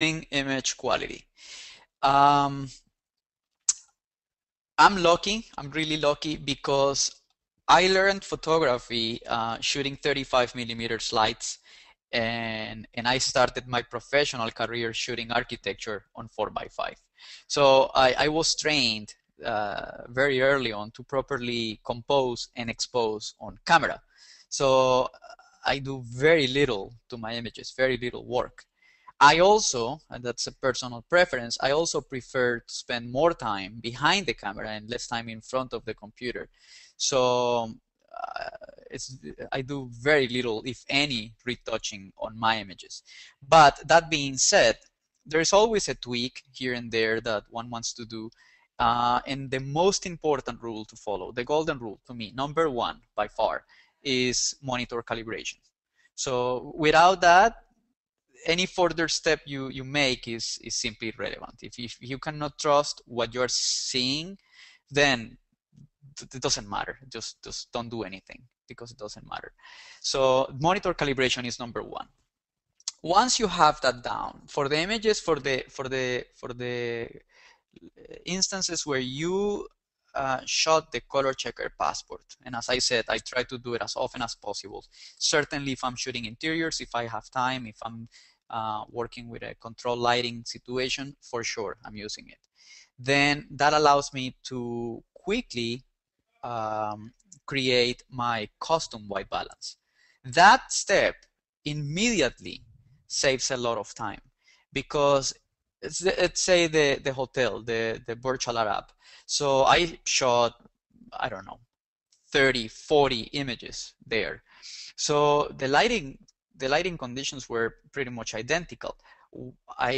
image quality. I'm lucky. I'm really lucky because I learned photography shooting 35mm slides, and I started my professional career shooting architecture on 4x5. So I was trained very early on to properly compose and expose on camera. So I do very little to my images, very little work. I also, and that's a personal preference, I also prefer to spend more time behind the camera and less time in front of the computer. So uh, it's I do very little, if any, retouching on my images. But that being said, there's always a tweak here and there that one wants to do. And the most important rule to follow, the golden rule to me, number one by far, is monitor calibration. So without that, any further step you make is simply irrelevant. If you cannot trust what you're seeing, then it doesn't matter. Just don't do anything because it doesn't matter. So monitor calibration is number one. Once you have that down, for the images, for the instances where you shot the color checker passport, and as I said, I try to do it as often as possible. Certainly, if I'm shooting interiors, if I have time, if I'm working with a controlled lighting situation, for sure, I'm using it. Then that allows me to quickly um, create my custom white balance. That step immediately saves a lot of time because let's say the hotel, the Burj Al Arab. So I shot, I don't know, 30, 40 images there. So the lighting conditions were pretty much identical. I